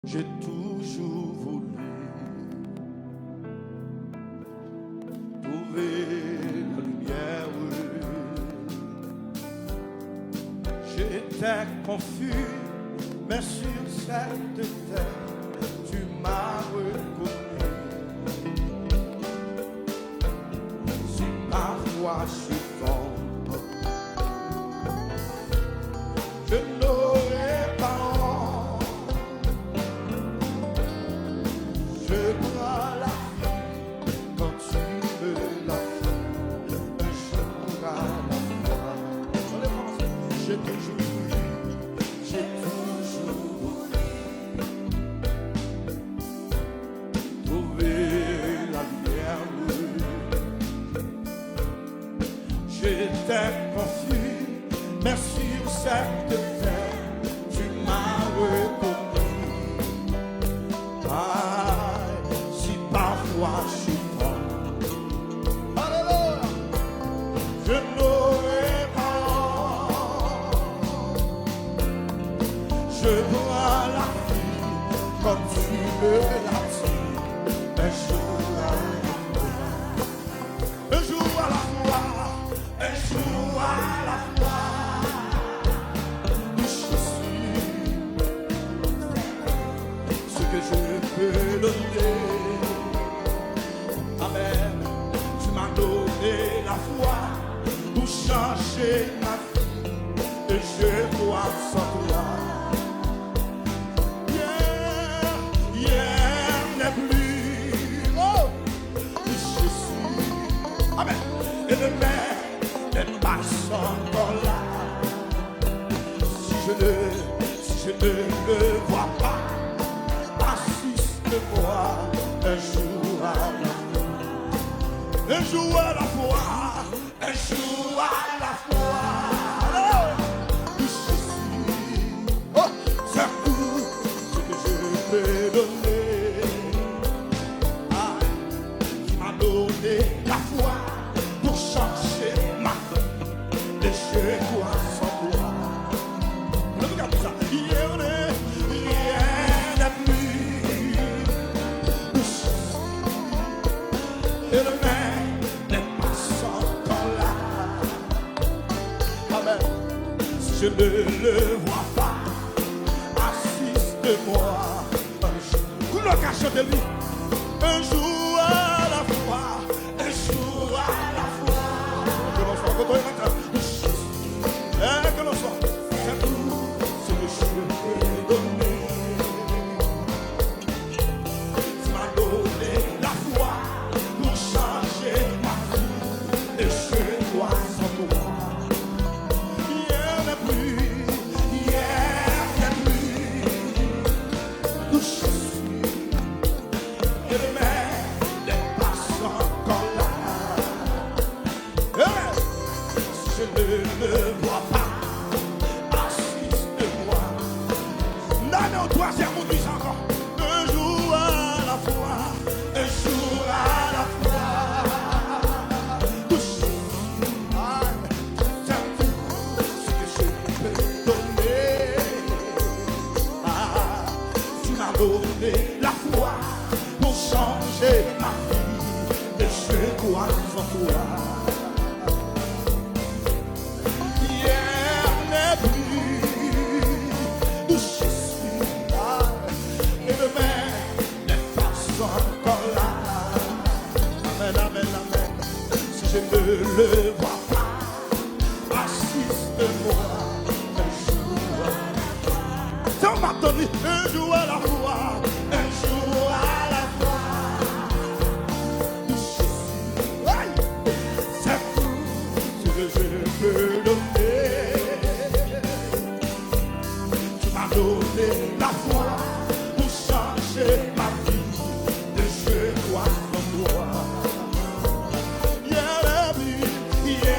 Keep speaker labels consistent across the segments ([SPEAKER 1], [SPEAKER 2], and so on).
[SPEAKER 1] J'ai toujours voulu trouver la lumière. J'étais confus, mais sur cette terre, tu m'as reconnu. Si parfois je tombe, je n'aurai pas honte. Je prends la vie quand tu me la fais, un jour à la fois. J'ai toujours voulu trouver la lumière. J'étais confus, mais sur cette terre, tu m'as reconnu. Ah, si parfois je suis tombé, alléluia, je n'aurai pas honte. Je vois la vie comme tu me l'as dit, un jour à la fois, un jour à la fois, un jour à la fois. Je suis ce que je peux donner. Amen. Tu m'as donné la foi pour changer ma vie, et je dois sans toi. Hier n'est plus, oh, je suis, amen, et demain n'est pas encore là. Si je ne le vois pas, assiste-moi un jour à la fois, un jour à la fois, un jour à la fois. Alors, je suis, oh, c'est tout ce que je peux donner. Ah, tu m'as donné la foi pour changer ma vie, et je dois sans toi. Regarde ça, hier n'est plus, et demain n'est pas encore là. Amen. Si je ne le vois pas, assiste-moi un jour. Vous le cachez de lui. Un jour à la fois, un jour à la fois. Que l'on soit content et maintenant. Que l'on soit, c'est tout ce que je peux donner. Tu m'as donné la foi pour changer ma vie, et je dois sans toi. Hier n'est plus, où je suis, et demain n'est pas encore là. Hey! Si je ne le vois pas, assiste-moi. Non, non, troisième ou dix encore. Un jour à la fois, un jour à la fois. Où je suis, c'est tout ce que je peux donner. Ah, tu m'as donné la foi pour changer ma vie, et je crois en toi. Hier n'est plus, où je suis, et demain n'est pas encore là. Amen, amen, amen. Si je ne le vois pas, assiste-moi un jour. C'est un matin, un jour à la fois, un jour à la fois. Où je suis, aïe, c'est tout ce que je peux donner. Tu m'as donné la foi pour changer ma vie, et je crois en toi. Hier n'est plus, hier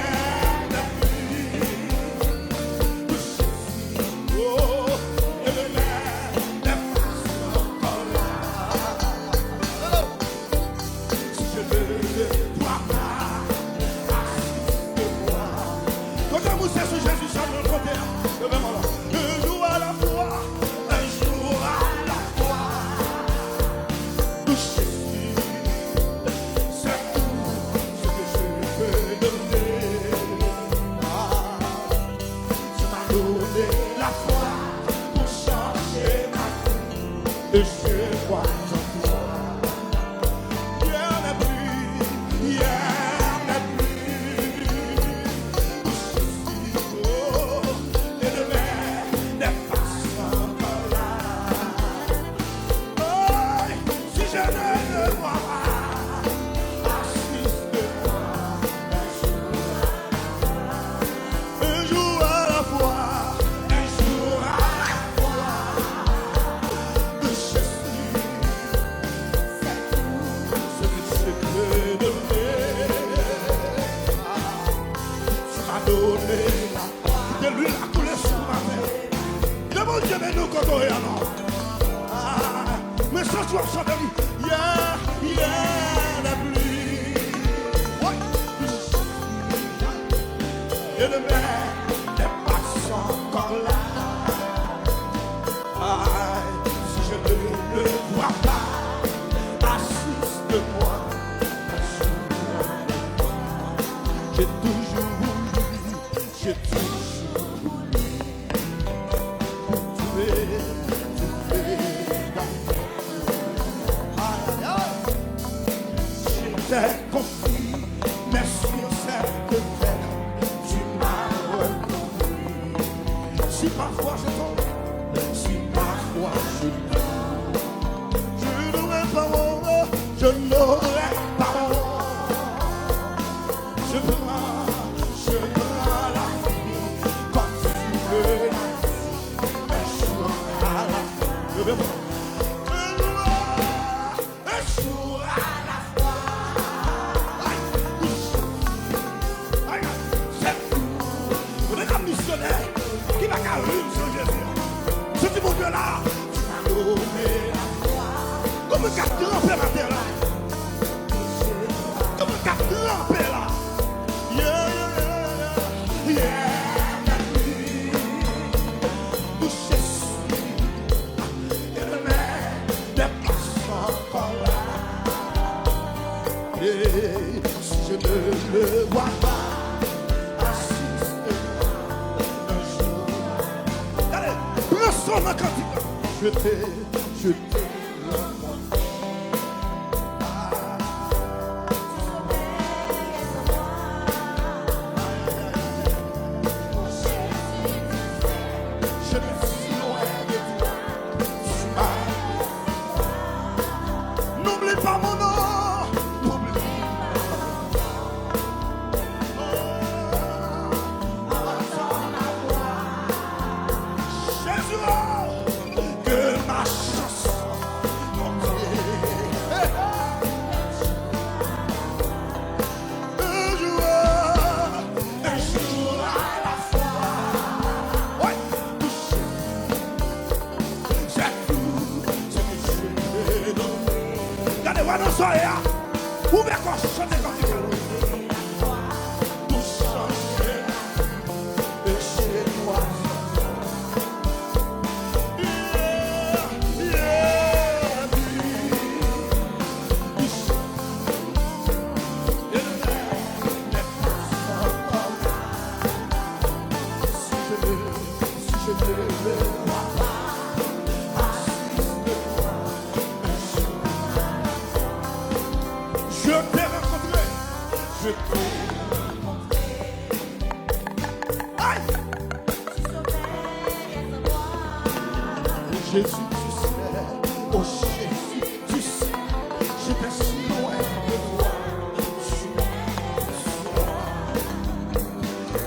[SPEAKER 1] et je crois en toi. Hier n'est plus, hier n'est plus. Oh, et demain n'est pas encore là. Oh, si je ne le vois pas, assiste-moi un jour à la fois, un jour à la fois. De Jésus, c'est le secret de tu m'as donné de l'huile à couler sur ma tête. Le bon Dieu mais nous quand on est alors. Mais ce soir, ça te dit, yeah, la pluie. Et le maire n'est pas encore là. Si je ne le vois pas, assiste-moi. J'ai toujours voulu, j'ai toujours voulu. Tu es je t'ai confié, mais sur cette terre, tu m'as reconduit. Si parfois je tombe, si parfois je tombe, je n'aurais pas honte, je n'aurais pas honte. Je prends la vie comme tu veux, un jour à la fois. Je vais voir. Un jour à la fois. Qui va carrer sur Jésus. Ce petit bon Dieu là, tu m'as donné la foi. Comme un cap trempé la terre là. Comme un cap trempé là. Yeah. La nuit où Jésus et le maire n'est pas encore là. Et si je ne le vois pas, son cantique, je t'ai remonté. Je me suis loin de toi, tu m'as. N'oublie pas mon nom, n'oublie pas. Que ma chanson un jour à la fois. Ouais. C'est tout ce que je vais donner. Regardez-moi dans ce soir, ouvrez quoi chanter comme tu veux. Tout changer de chez toi. Je t'ai rencontré, je t'ai rencontré. Aïe! Jésus, tu sais, oh Jésus, tu sais, j'étais si loin de toi.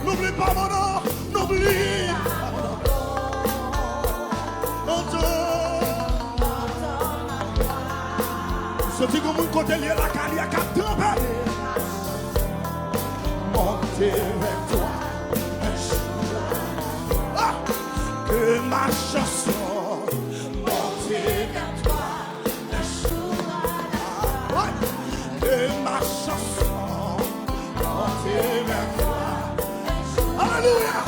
[SPEAKER 1] N'oublie pas mon nom, n'oublie pas mon nom. Ce petit comme un côté lié la carrière qui a tombé. Monter vers toi un jour. Ah, que ma chanson monter vers toi un jour. Ouais, que ma chanson monter vers toi. Alléluia.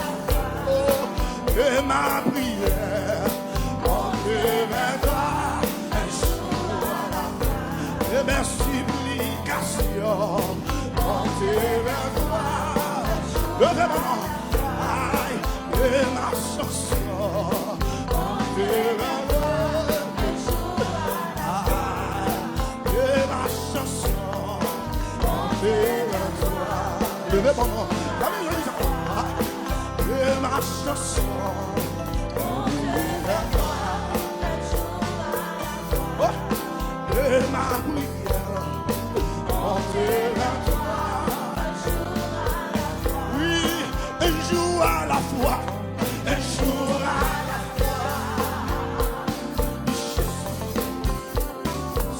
[SPEAKER 1] Oh, que ma prière monter vers toi. Et mes supplications montées vers toi. Levez mon nom. Aïe, et ma chanson montée vers toi. Et ma chanson, et ma prière, montez à toi. Oui, un jour à la fois, un jour à la fois.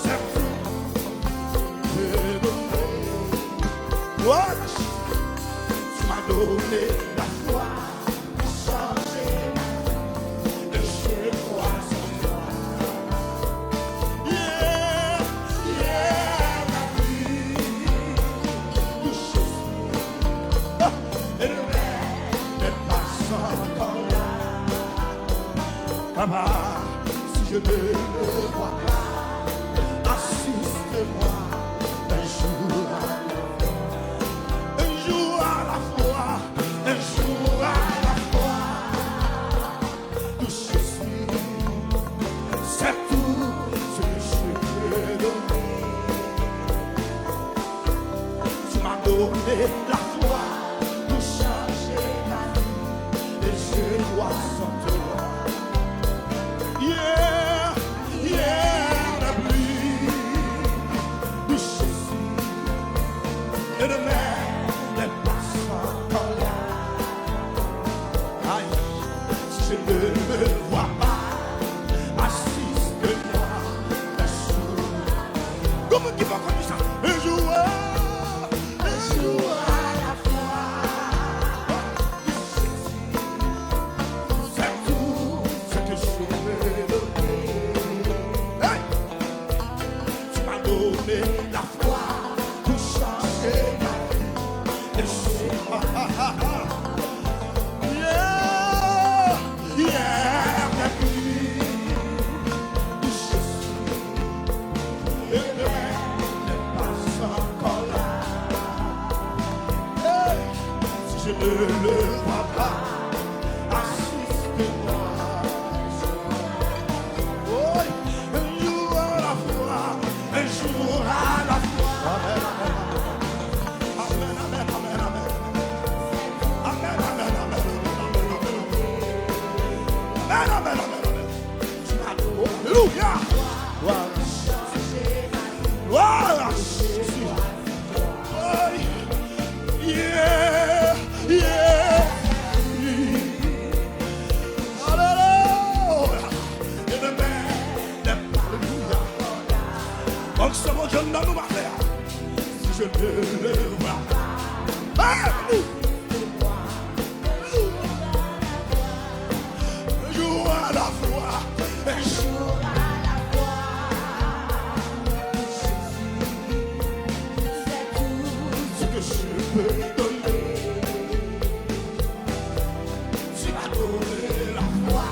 [SPEAKER 1] C'est tout, c'est donné. What? Tu m'as donné la foi, changé ma vie, et je crois en toi. Yeah, yeah, la vie de Jésus. Et le rêve n'est pas encore là. Papa, si je ne le vois pas, assiste-moi un jour à la fois, un jour à la fois. Où je suis, c'est tout ce que je peux donner. Tu m'as donné la foi pour changer ma vie, et je crois en toi. Yeah, yeah, la pluie de Jésus et de mer n'est pas encore là. Aïe, si je ne me vois pas, assiste-moi un jour. Comment qui va comme ça? Un jour à la fois. C'est tout ce que je veux donner. Hey! Tu m'as donné la foi pour changer ma vie. Et yeah, yeah, la pluie de Jésus. Et le rêve n'est pas encore là. Hey! Si je ne le vois pas, assiste-moi. Oh, un jour à la fois, un jour à la fois. Amen, amen, amen, amen. Amen, amen, amen, amen, amen, amen, amen, amen. Alléluia. Gloire à Jésus. Oh, yeah, yeah. Alléluia. Et demain, alléluia. Donc ce mon Dieu n'a nous pas faire. Si je ne le vois pas. Alléluia. Un jour à la fois, un jour à la fois. C'est tout ce que je peux donner. Tu m'as donné la foi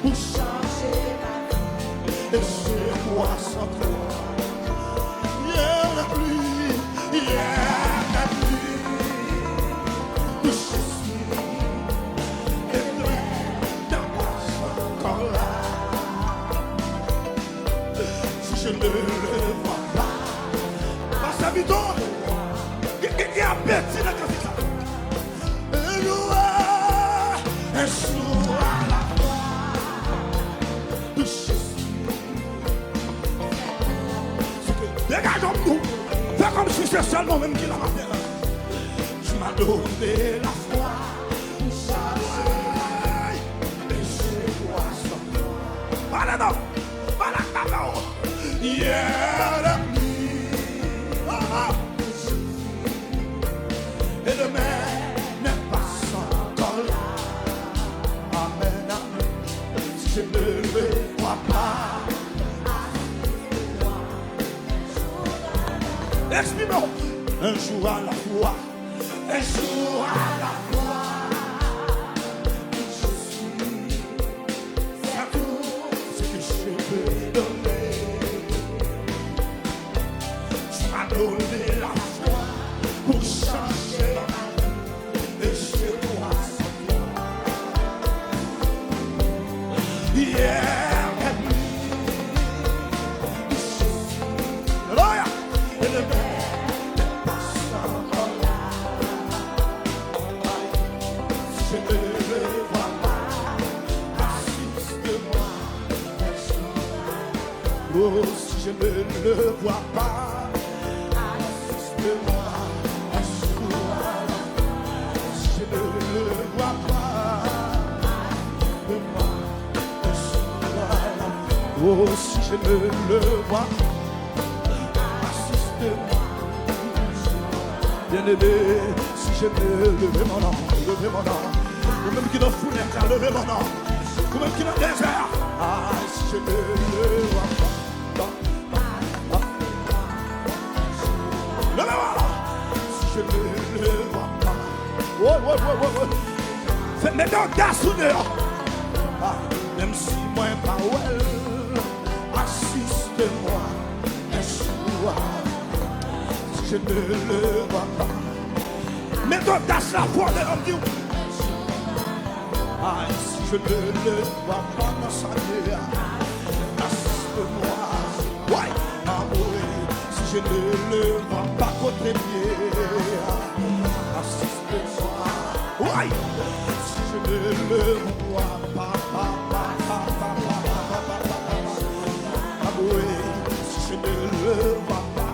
[SPEAKER 1] pour changer ma vie, et je crois en toi. Yeah, la pluie, yeah, la pluie de Jésus. Et le rêve n'est pas encore là. Si je ne le vois pas, parce que qui a bêti dans le ça. Un jour à la fois de Jésus. C'est que dégageons-nous. Fais comme si c'est seulement même qui l'a matin. Tu m'as donné la foi pour changer. Et je crois en toi. Allez donc, allez donc. Yeah, la nuit. Oh, oh. Et demain n'est pas encore là. Amen, amen. Si je ne le vois pas, exprimons un jour à la fois, un jour à la fois. Je suis, c'est tout ce que je peux donner. Tu m'as donné la foi pour changer ma vie, et je crois en toi. Yeah, Alléluia. Et le Oh, si je ne le vois pas, assiste-moi, Yeshua. Si je ne le vois pas, assiste-moi, Yeshua. Oh, si je ne le vois pas, assiste-moi. Bien-aimé, si je ne levais mon nom, vous-même qui dans foulette, levez mon nom, vous-même qui dans le désert, ah, si je ne le vois pas, levez-moi, si je ne le vois pas, c'est mes dents d'assoudeur, ah, même si moi pas well, assiste-moi, Yeshua. Je ne le vois pas. Mais donc, dans la foi de l'homme dit, ah, si je ne le vois pas dans sa vie, assiste-moi. Ouais, ah oui, si je ne le vois pas côté pied, assiste-moi. Ouais, si je ne le vois pas, ah oui, si je ne le vois pas.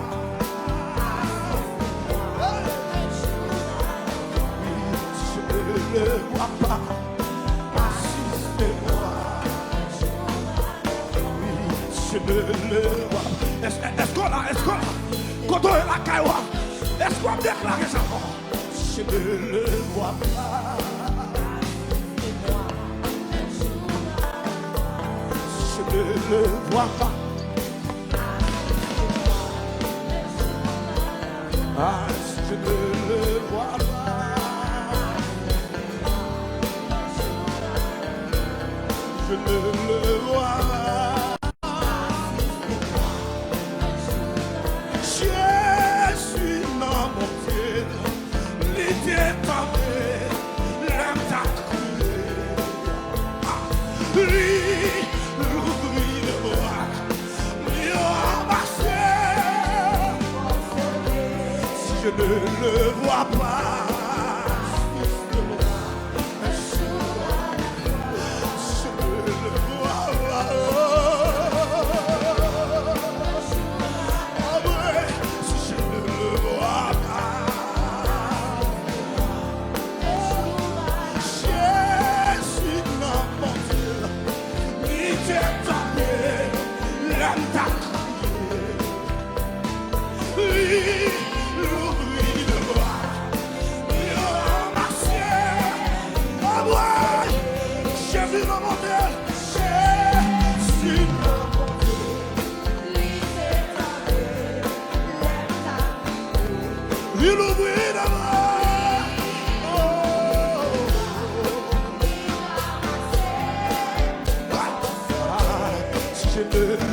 [SPEAKER 1] Ne vois pas, assiste-moi. Oui, je ne le vois. Est-ce qu'on a, quand on est la caïwa, est-ce qu'on a déclaré ça? Je ne le vois pas. Je ne le vois pas. Ah, je ne le vois pas. Je ne le vois pas. Jésus n'a monté, l'idée tombé, l'âme t'a coulé. Lui, l'ouvrit le bras, lui a marché. Si je ne le vois pas,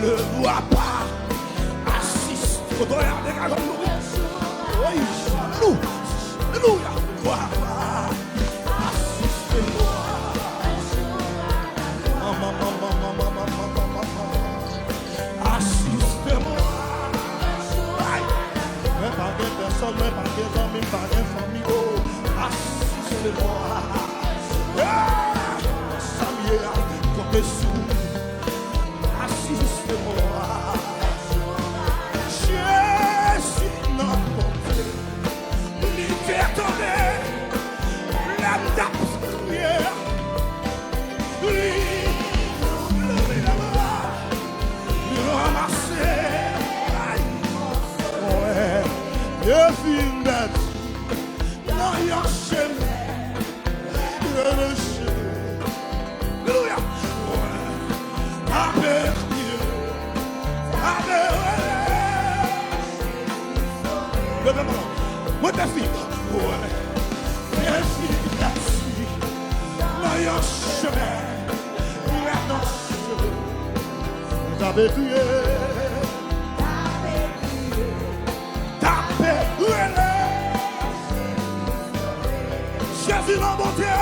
[SPEAKER 1] le vois pas, assiste. Regardez comme nous. Oui, alléluia. Vois pas, assiste-moi. Assiste-moi. Mais pas de personne, mais pas de amis, pas de famille. Oh, assiste-moi. Samuel, comme les sous. Assiste-moi. Jésus n'a porté, l'hiver tombé, l'âme d'absoluère. Lui, l'ouvrir la main, lui ramasser. Ouais, le film d'être dans le chemin, le chemin. Alléluia. Avec Dieu, avec moi ta fille, ouais, ta fille, dans le chemin, dans le chemin, t'avais crié, t'avais crié, Jésus dans mon Dieu,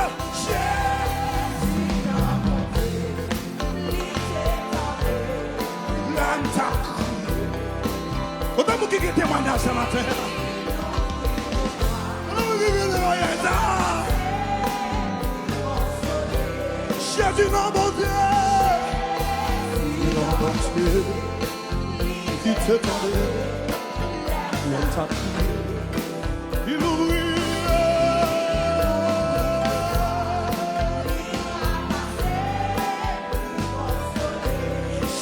[SPEAKER 1] autant vous qui témoignage ce matin. Jésus, non, mon Dieu. qui t'attendait, l'homme t'a crié, il ouvrit.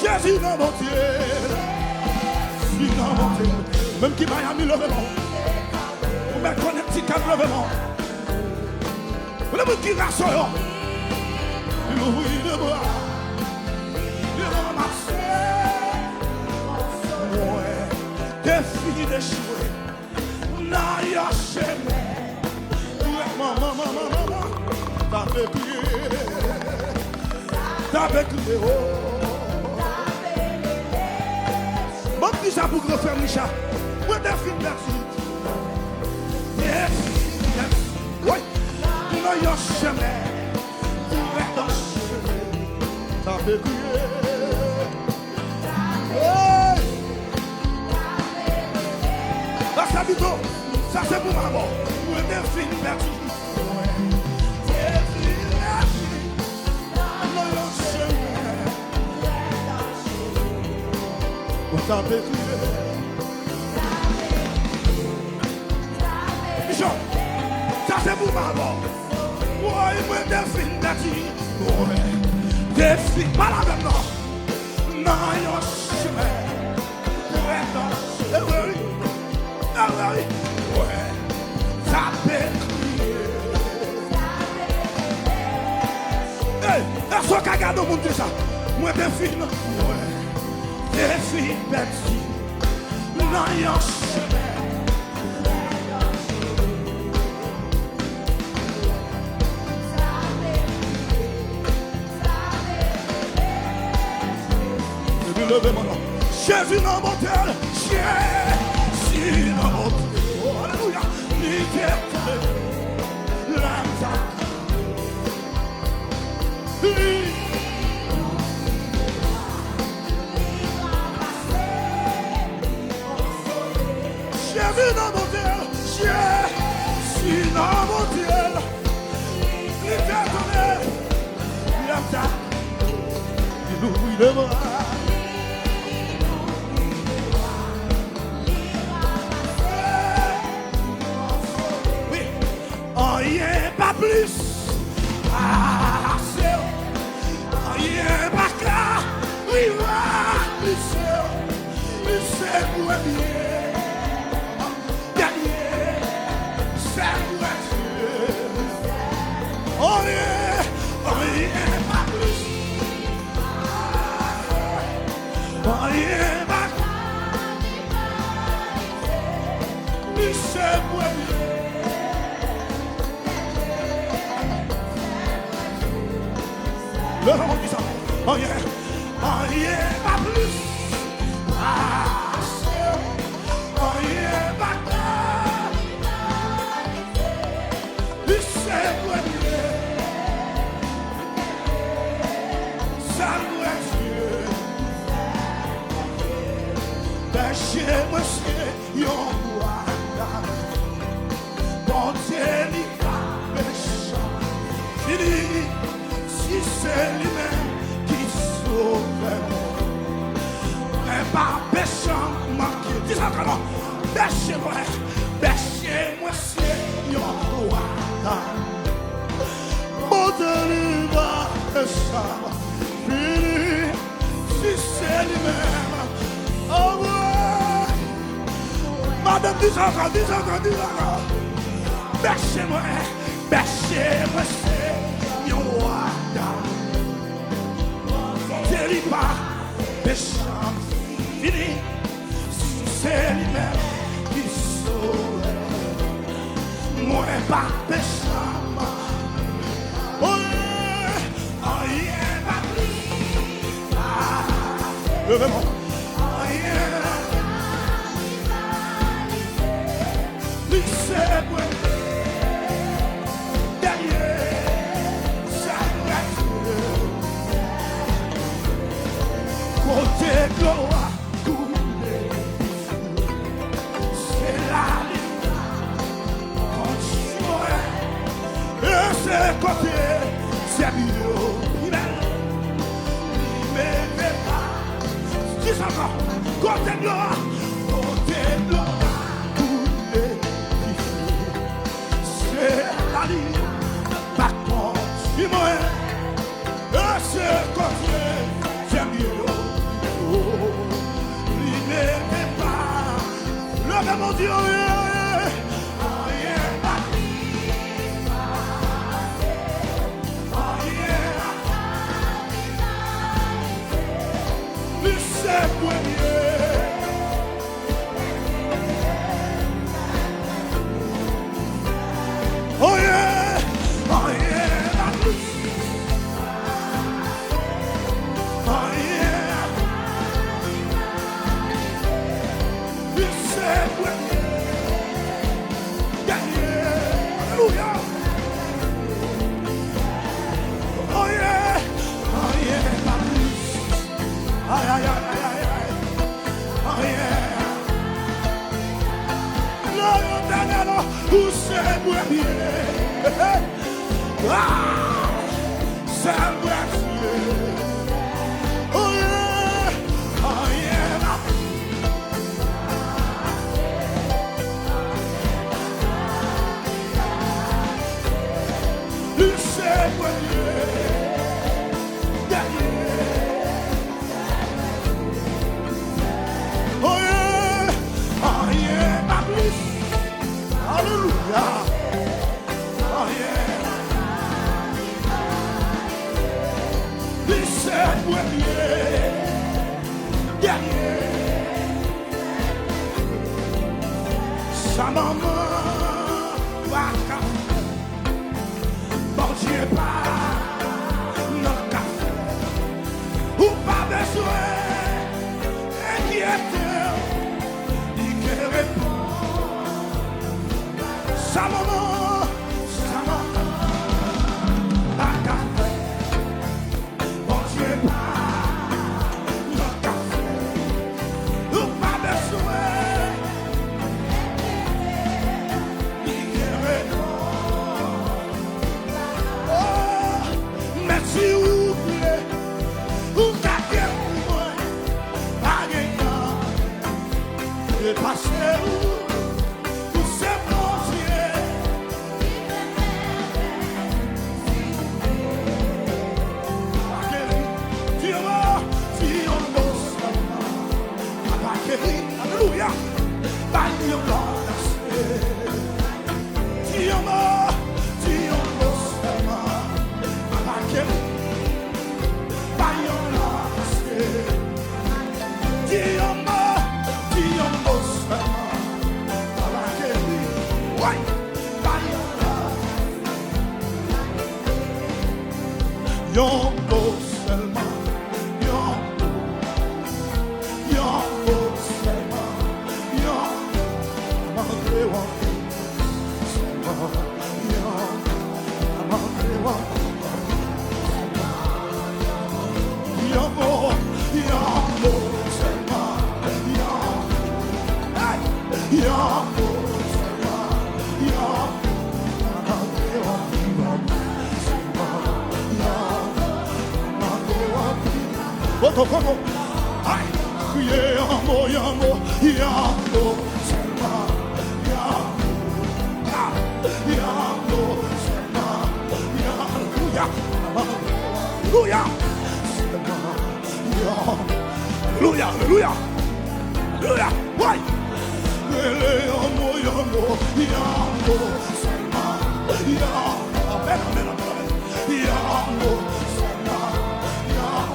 [SPEAKER 1] Jésus dans mon Dieu, Jésus dans mon Dieu, même qui m'a mis le vraiment, vous me connaissez qu'à le vraiment, vous le qui rassure, il ouvrit le bras, il ramassait. Défi d'échouer, n'a y'a chemin. Maman, t'avais crié, oh. Bon, qui ça pour que faire Micha? Moi, défi, merci. Défi, oui, n'a y'a chemin. T'avais crié. Ça c'est pour ma mort. Moi, défi, merci. Défi, merci. Non, non, chemin. On t'avait crié. Michel, ça c'est pour ma mort. Ouais, moi, défi, merci. Ouais, défi, malade maintenant. Non, non, chemin. Ouais, non, chemin. Ah oui, ouais, ça fait crier. Hey, est-ce qu'on regarde au monde de ça? Moi, des films, ouais, des filles bêtis, non, y'a un chemin. Levez mon nom. Jésus dans mon tel, Jésus dans mon tel. Oh, alléluia. Liberté, l'âme. Jésus dans mon tel, Jésus dans mon tel. Liberté, l'âme. Il ouvrit le bras. Rien pas plus, rien pas qu'à, oui, plus c'est pour bien, derrière, c'est pour Dieu. Rien pas plus, rien pas qu'à, plus c'est pour bien. Le monde dit ça. Rien pas plus. Rien pas plus. C'est pour Dieu. Ça pour Dieu. Péché-moi c'est yon roi. Bon Dieu n'est pas méchant. Fini. Si c'est lui-même qui sauve, mais pas péchant manqué. Dis ça comment? Péchez-moi, c'est yon roi. Mon Dieu va péchant, fini. Si c'est lui-même, oh ouais. Madame, dis ça encore. Péchez-moi, c'est yon roi. C'est pas péchant, fini, c'est lui-même qui sauve. Moi pas péchant, oh, rien pas plus. Levez-moi. Rien plus c'est pour côté gloire, c'est la lutte, continue, et c'est côté, c'est mieux, il m'aimait pas, dis ça encore. Côté de l'eau. Côté de l'eau. C'est la ligne. Par contre, si moi, c'est côté. J'aime mieux. Il n'était pas. Le même mon Dieu. Oh yeah, oh yeah, oh yeah, you said when yeah, yeah, hallelujah. Oh yeah, ay, ay, ay, ay, ay, ay. Oh yeah. No, no, no, who said we're here? Ah, said we're here. Oh yeah, oh yeah. Who said we're here? Yeah, yeah. Oh yeah, I believe. Hallelujah. Oh yeah. He said we're here. Yeah, yeah. Sa maman va café. Bon Dieu pas non café. Ou pas besoin inquiéter. Sa maman, a café. Bon Dieu, pas le café. Ou pas besoin. Oh, mais si vous voulez, vous gardez pour moi, pas gagnant. Et passez où? Hallelujah. By your Lord, Dioma, Dioma, by your Lord, Dioma, Dioma, why? By your Lord, your boss, your Como, ay, yamo, yamo, yamo, selma, yamo, yamo, selma, hallelujah, hallelujah, selma, hallelujah, hallelujah, hallelujah, why? Yamo, yamo, yamo, selma, yamo, amen, amen, amen, yamo, selma, yamo.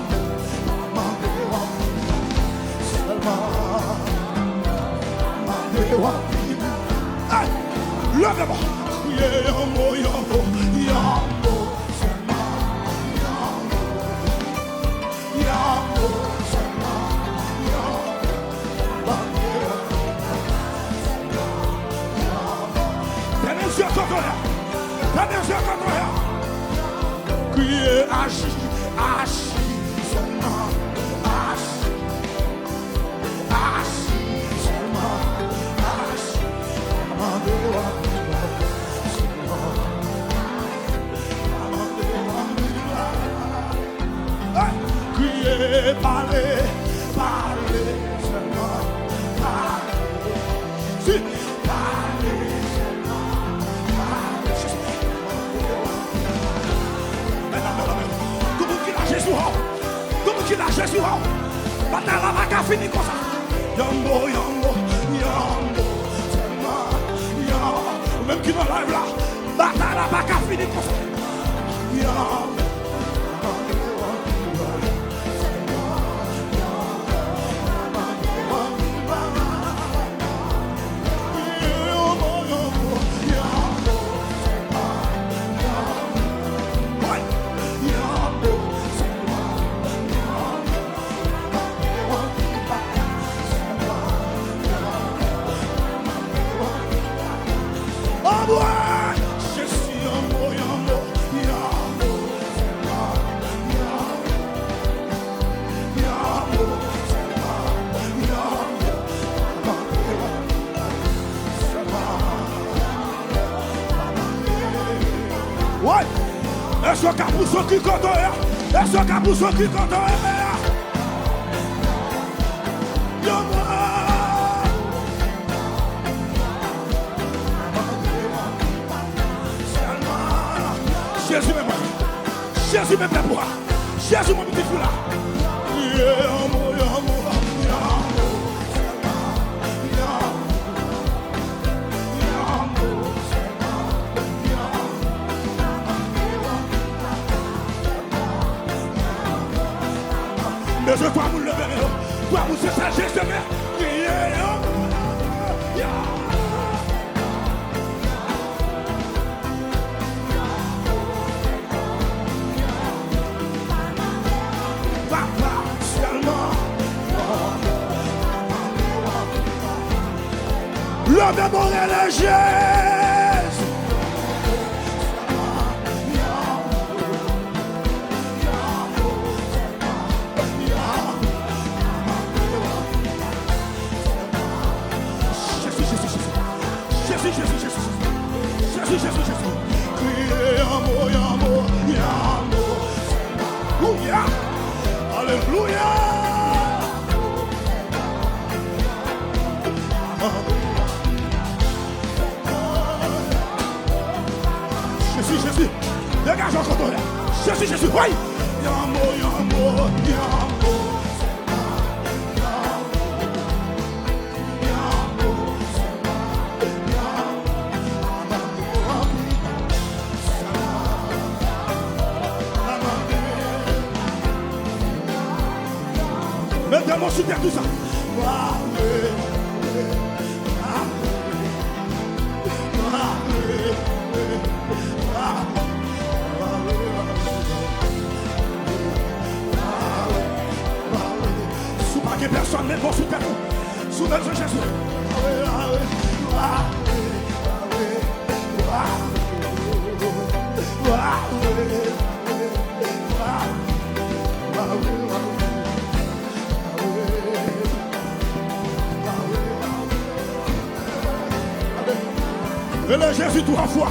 [SPEAKER 1] Lève-moi. Yamo, yamo, yamo, selma, yamo, yamo, selma, yamo. Tenez les yeux contre rien. Tenez les yeux contre rien. Criez, agis, agis, selma, agis. Jésus, bataille là va pas finir comme ça. Yambo, yambo, yambo, yambo. Même qui dans la live là, bataille là va pas finir comme ça. Yambo. Est-ce que Capousso qui compte? Est-ce que Capousso qui compte? Jésus me prend. Jésus me prend pour moi. Jésus mon petit fou là. Mais je dois vous lever, je dois vous sécher, je vais crier. Papa, seulement. L'homme de mon religieux. Jésus. Criez amour, amour, amour. Alléluia. Alléluia. Jésus. Dégage encore ton là. Jésus. Oui. Amour. Mettez-moi super tout ça. Sous pas que personne n'est bon super tout. Sous notre Jésus. Et le Jésus 3 fois.